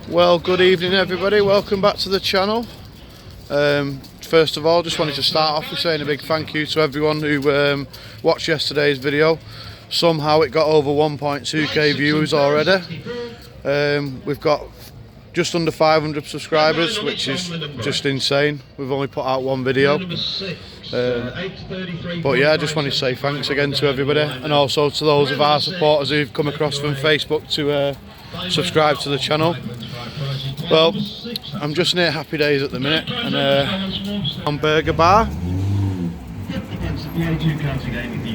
Well, good evening everybody, welcome back to the channel. First of all, just wanted to start off with saying a big thank you to everyone who watched yesterday's video. Somehow it got over 1.2k views already. We've got just under 500 subscribers, which is just insane. We've only put out one video. But yeah, I just wanted to say thanks again to everybody, and also to those of our supporters who've come across from Facebook to subscribe to the channel. Well, I'm just near Happy Days at the minute, and on Burger Bar.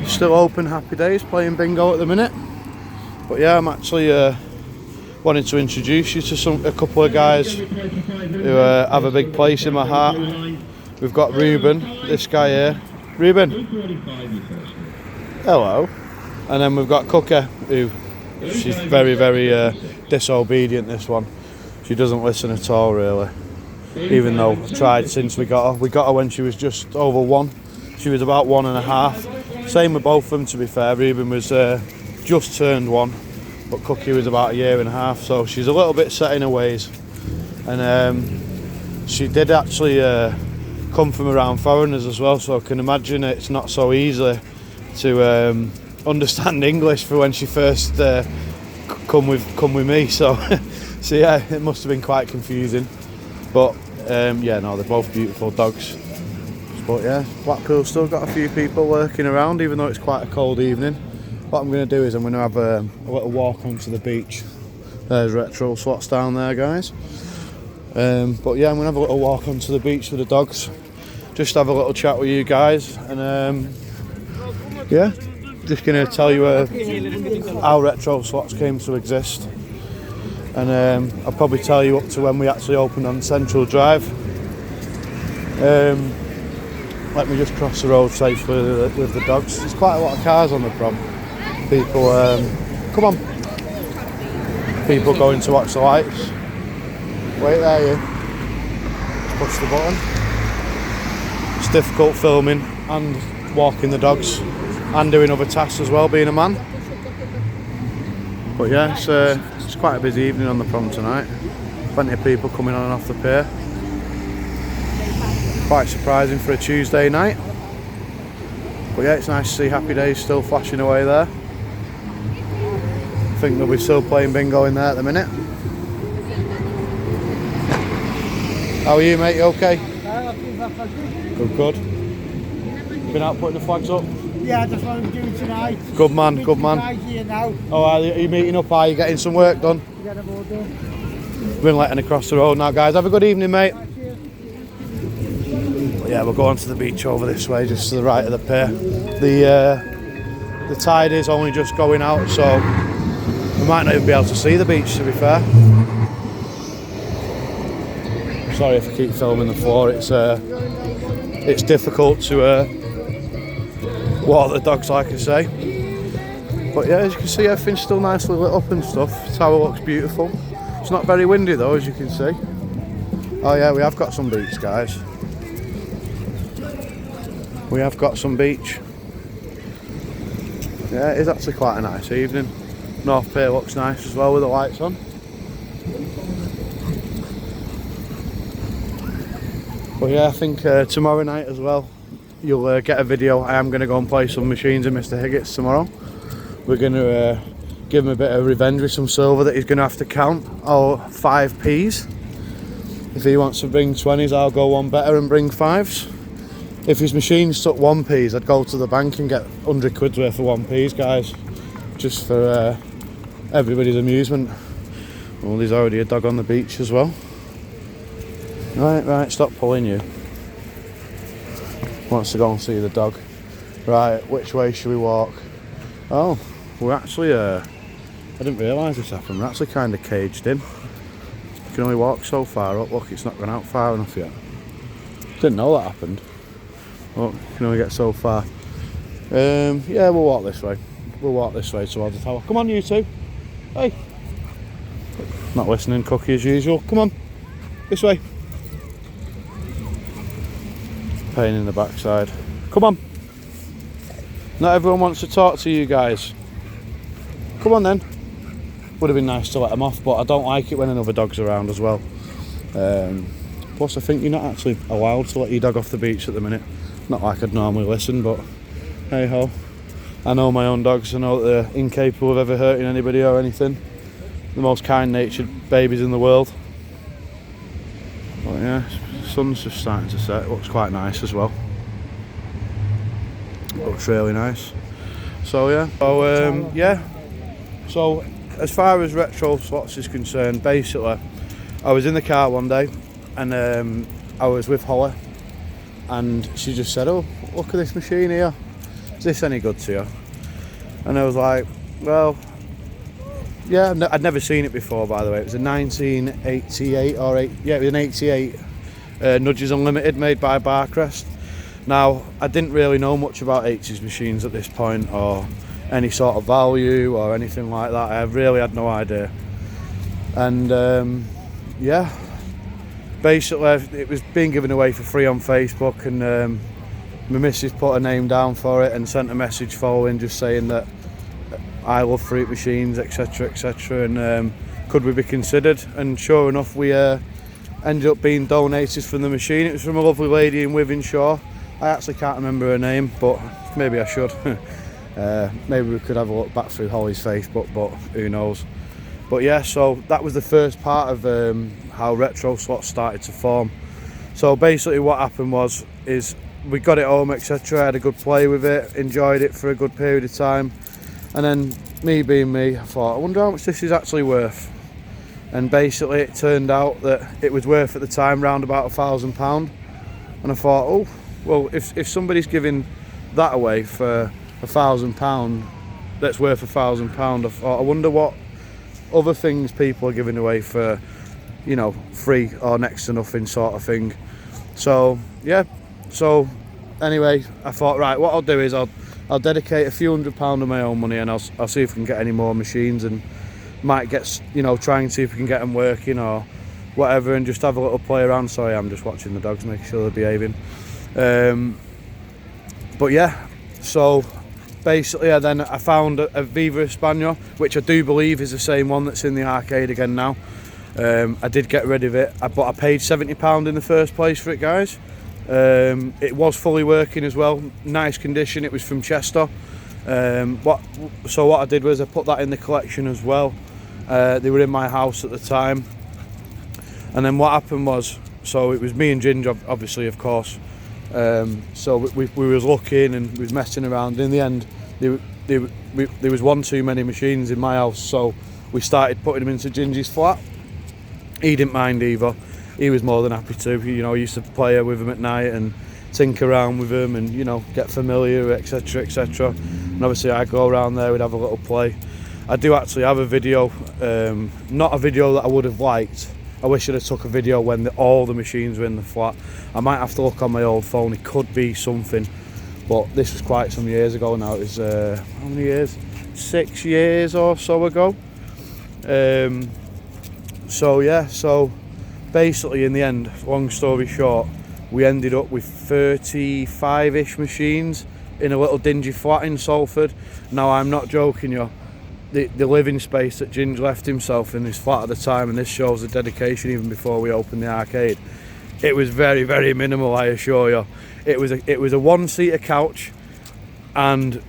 Still open Happy Days, playing bingo at the minute. But yeah, I'm actually wanting to introduce you to a couple of guys who have a big place in my heart. We've got Ruben, this guy here. Ruben, hello. And then we've got Cookie, who she's very disobedient, this one. She doesn't listen at all really, even though I've tried since we got her. We got her when she was just over 1. She was about 1.5. Same with both of them, to be fair. Ruben was just turned 1, but Cookie was about 1.5 years, so she's a little bit set in her ways. And she did actually come from around foreigners as well, so I can imagine it's not so easy to understand English for when she first come with me. So so yeah, it must have been quite confusing. But yeah, no, they're both beautiful dogs. But yeah, Blackpool's still got a few people lurking around, even though it's quite a cold evening. What I'm going to do is I'm going to have a little walk onto the beach. There's Retro Slots down there, guys. But yeah, I'm going to have a little walk onto the beach with the dogs. Just have a little chat with you guys. And yeah, just going to tell you how Retro Slots came to exist. And I'll probably tell you up to when we actually opened on Central Drive. Let me just cross the road safely with the dogs. There's quite a lot of cars on the prom. People, come on. People going to watch the lights. Wait there, you. Push the button. It's difficult filming and walking the dogs and doing other tasks as well, being a man. But yeah, it's quite a busy evening on the prom tonight. Plenty of people coming on and off the pier. Quite surprising for a Tuesday night. But yeah, it's nice to see Happy Days still flashing away there. I think they'll be still playing bingo in there at the minute. How are you, mate? You okay? Good. Been out putting the flags up? Yeah, that's what I'm doing tonight. Good man. Here now. Oh, are you meeting up? Are you getting some work done? Yeah, I'm all done. Been letting across the road now, guys. Have a good evening, mate. Yeah, we'll go on to the beach over this way, just to the right of the pier. The tide is only just going out, so we might not even be able to see the beach, to be fair. Sorry if I keep filming the floor. It's difficult to walk the dogs, like I say. But yeah, as you can see, everything's still nicely lit up and stuff. The tower looks beautiful. It's not very windy though, as you can see. Oh yeah, we have got some beach, guys. We have got some beach. Yeah, it is actually quite a nice evening. North Pier looks nice as well with the lights on. But yeah, I think tomorrow night as well, you'll get a video. I am going to go and play some machines in Mr. Higgitt's tomorrow. We're going to give him a bit of revenge with some silver that he's going to have to count, or 5p's. If he wants to bring 20s, I'll go one better and bring 5s. If his machines took 1p's, I'd go to the bank and get 100 quid's worth of 1p's, guys. Just for everybody's amusement. Well, there's already a dog on the beach as well. Right, stop pulling you. Wants to go and see the dog. Right, which way should we walk? Oh, we're actually, I didn't realise this happened. We're actually kind of caged in. You can only walk so far up. Look, it's not gone out far enough yet. Didn't know that happened. Look, you can only get so far. Yeah, we'll walk this way. We'll walk this way towards the tower. Come on, you two. Hey. Not listening, Cookie, as usual. Come on. This way. Pain in the backside. Come on. Not everyone wants to talk to you guys. Come on then. would have been nice to let them off, but I don't like it when another dog's around as well. Plus I think you're not actually allowed to let your dog off the beach at the minute. Not like I'd normally listen, but hey ho. I know my own dogs, I know that they're incapable of ever hurting anybody or anything. The most kind-natured babies in the world. But yeah, the sun's just starting to set. It looks quite nice as well. Looks really nice. So yeah, so as far as Retro Slots is concerned, basically I was in the car one day and I was with Holly and she just said, oh, look at this machine here, is this any good to you? And I was like, well, yeah, I'd never seen it before, by the way. It was a 1988 it was an 88 Nudges Unlimited made by Barcrest. Now, I didn't really know much about 80s machines at this point, or any sort of value or anything like that. I really had no idea. And yeah, basically it was being given away for free on Facebook, and my missus put her name down for it and sent a message following just saying that I love fruit machines, etc, etc, and could we be considered? And sure enough, we ended up being donated from the machine. It was from a lovely lady in Wythenshawe. I actually can't remember her name, but maybe I should. Maybe we could have a look back through Holly's Facebook, but who knows. But yeah, so that was the first part of how Retro Slots started to form. So basically what happened is we got it home, etc. I had a good play with it, enjoyed it for a good period of time, and then me being me, I thought, I wonder how much this is actually worth. And basically it turned out that it was worth at the time round about £1,000, and I thought, oh well, if somebody's giving that away for £1,000 that's worth £1,000, I thought, I wonder what other things people are giving away for, you know, free or next to nothing sort of thing. So yeah, so anyway, I thought, right, what I'll do is I'll dedicate a few £100 of my own money, and I'll see if we can get any more machines, and might get, you know, try and see if we can get them working or whatever, and just have a little play around. Sorry, I'm just watching the dogs, making sure they're behaving. But yeah, so basically then I found a Viva Espana, which I do believe is the same one that's in the arcade again now. I did get rid of it, but I paid £70 in the first place for it, guys. It was fully working as well, nice condition. It was from Chester. What I did was I put that in the collection as well. They were in my house at the time, and then what happened was, so it was me and Ginger, obviously, of course. So we was looking and we was messing around. In the end, there was one too many machines in my house, so we started putting them into Ginger's flat. He didn't mind either. He was more than happy to. You know, he used to play with them at night and tinker around with them, and, you know, get familiar, etc, etc. And obviously I'd go around there, we'd have a little play. I do actually have a video, not a video that I would have liked. I wish I'd have took a video when all the machines were in the flat. I might have to look on my old phone, it could be something, but this was quite some years ago now. It was, how many years? 6 years or so ago. So yeah, so basically in the end, long story short, we ended up with 35-ish machines in a little dingy flat in Salford. Now, I'm not joking you, the living space that Ginger left himself in his flat at the time, and this shows the dedication even before we opened the arcade, it was very, very minimal, I assure you. It was a one-seater couch and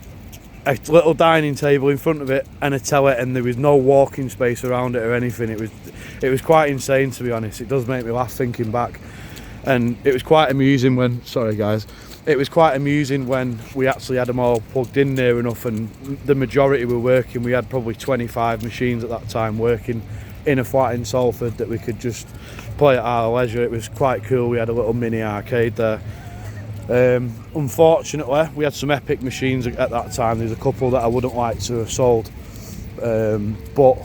a little dining table in front of it and a telly, and there was no walking space around it or anything. It was quite insane, to be honest. It does make me laugh thinking back. And it was quite amusing when, sorry guys, it was quite amusing when we actually had them all plugged in near enough, and the majority were working. We had probably 25 machines at that time working in a flat in Salford that we could just play at our leisure. It was quite cool. We had a little mini arcade there. Unfortunately, we had some epic machines at that time. There's a couple that I wouldn't like to have sold, but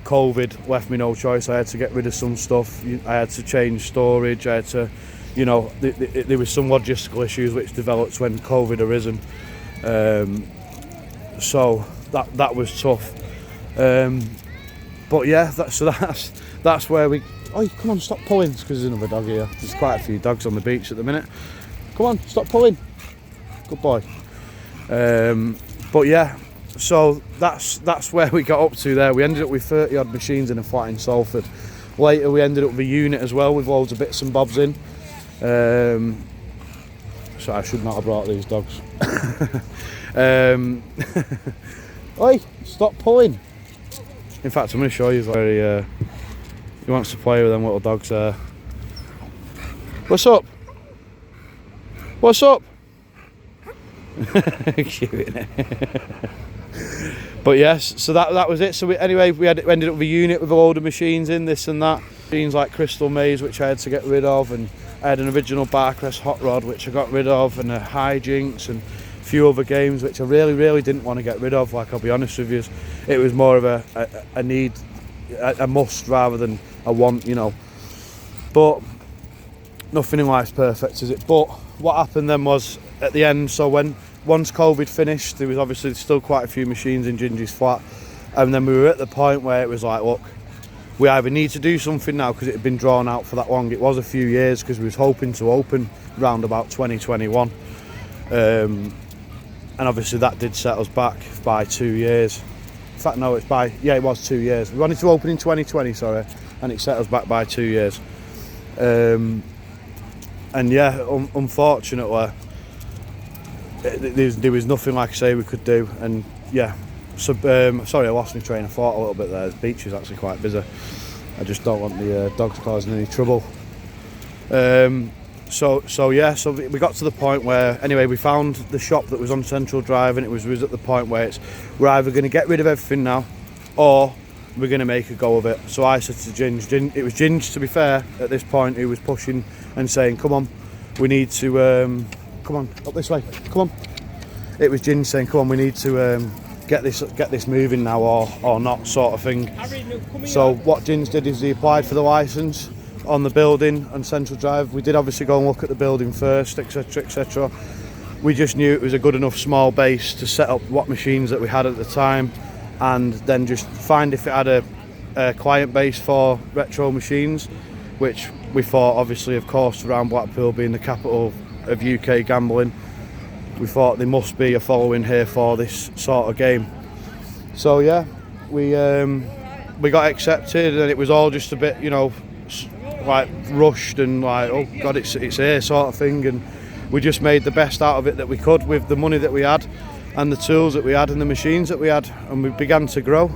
COVID left me no choice. I had to get rid of some stuff. I had to change storage. I had to, you know, there was some logistical issues which developed when COVID arisen. So that was tough. But yeah, that's where we. Oh, come on, stop pulling, because there's another dog here. There's quite a few dogs on the beach at the minute. Come on, stop pulling. Good boy. But yeah, so that's where we got up to there. We ended up with 30 odd machines in a flat in Salford. Later we ended up with a unit as well with loads of bits and bobs in. So I should not have brought these dogs. Oi, stop pulling. In fact, I'm going to show you where he wants to play with them little dogs there. What's up? What's up? Cute, isn't it? But yes, so that was it. So we ended up with a unit with a load of machines in, this and that. Machines like Crystal Maze, which I had to get rid of, and I had an original Barcrest Hot Rod, which I got rid of, and a Hijinks, and a few other games which I really didn't want to get rid of. Like, I'll be honest with you, it was more of a need, a must rather than a want, you know. But nothing in life's perfect, is it? But what happened then was, at the end, so once COVID finished, there was obviously still quite a few machines in Gingy's flat, and then we were at the point where it was like, look, we either need to do something now because it had been drawn out for that long. It was a few years because we was hoping to open round about 2021, and obviously that did set us back by 2 years. In fact, no, it was 2 years. We wanted to open in 2020, sorry, and it set us back by 2 years. And yeah, unfortunately, there was nothing, like I say, we could do. And yeah, so sorry, I lost my train of thought a little bit there. The beach is actually quite busy. I just don't want the dogs causing any trouble. So yeah, so we got to the point where, anyway, we found the shop that was on Central Drive, and it was at the point where we're either going to get rid of everything now, or we're going to make a go of it. So I said to Ginge, it was Ginge, to be fair, at this point, who was pushing and saying, come on, we need to, come on, up this way, come on. It was Ginge saying, come on, we need to get this moving now, or not, sort of thing. So what Ginge did is he applied for the licence on the building on Central Drive. We did obviously go and look at the building first, etc, etc. We just knew it was a good enough small base to set up what machines that we had at the time, and then just find if it had a client base for retro machines, which we thought, obviously, of course, around Blackpool being the capital of UK gambling, we thought there must be a following here for this sort of game. So yeah, we got accepted, and it was all just a bit, you know, like rushed and like, oh god, it's here sort of thing, and we just made the best out of it that we could with the money that we had and the tools that we had and the machines that we had, and we began to grow.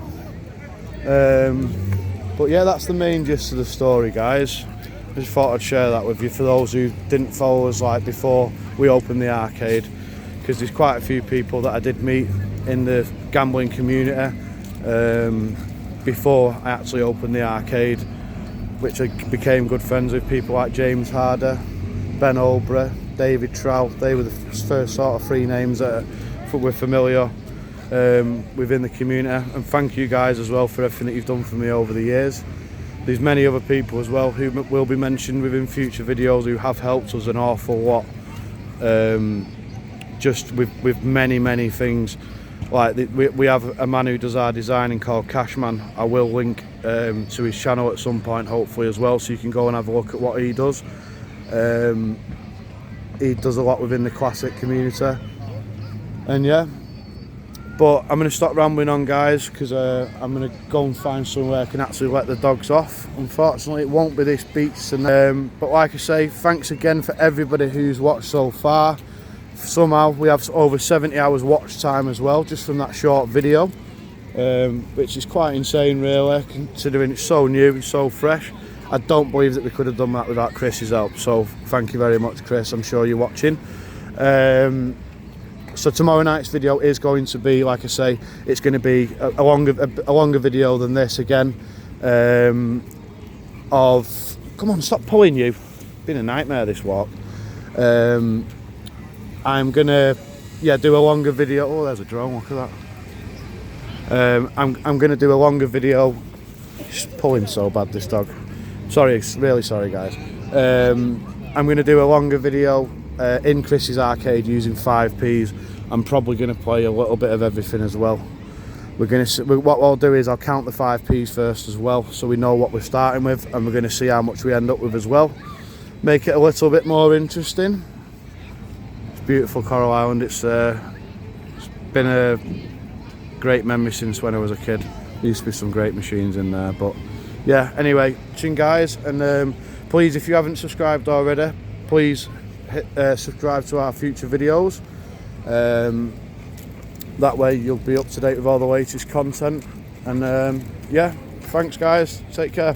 But yeah, that's the main gist of the story, guys. I just thought I'd share that with you for those who didn't follow us like before we opened the arcade, because there's quite a few people that I did meet in the gambling community before I actually opened the arcade, which I became good friends with. People like James Harder, Ben Olbra, David Trowell. They were the first sort of three names that were familiar within the community. And thank you guys as well for everything that you've done for me over the years. There's many other people as well who will be mentioned within future videos who have helped us an awful lot, just with many things. Like we have a man who does our designing called Cashman. I will link to his channel at some point, hopefully, as well, so you can go and have a look at what he does. He does a lot within the classic community, and yeah. But I'm going to stop rambling on, guys, because I'm going to go and find somewhere I can actually let the dogs off. Unfortunately, it won't be this beach. But like I say, thanks again for everybody who's watched so far. Somehow we have over 70 hours watch time as well, just from that short video, which is quite insane, really, considering it's so new, it's so fresh. I don't believe that we could have done that without Chris's help, so thank you very much, Chris. I'm sure you're watching. So tomorrow night's video is going to be, like I say, it's going to be a longer video than this again. Of, come on, stop pulling, you. Been a nightmare, this walk. I'm gonna, do a longer video. Oh, there's a drone. Look at that. I'm gonna do a longer video. He's pulling so bad, this dog. Sorry, really sorry, guys. I'm gonna do a longer video in Chris's arcade using 5Ps. I'm probably gonna play a little bit of everything as well. What I'll do is I'll count the 5Ps first as well, so we know what we're starting with, and we're gonna see how much we end up with as well. Make it a little bit more interesting. Beautiful Coral Island. It's been great memory since when I was a kid. There used to be some great machines in there, but yeah, anyway, chin guys, and please, if you haven't subscribed already, please hit subscribe to our future videos. That way you'll be up to date with all the latest content, and yeah, thanks guys, take care.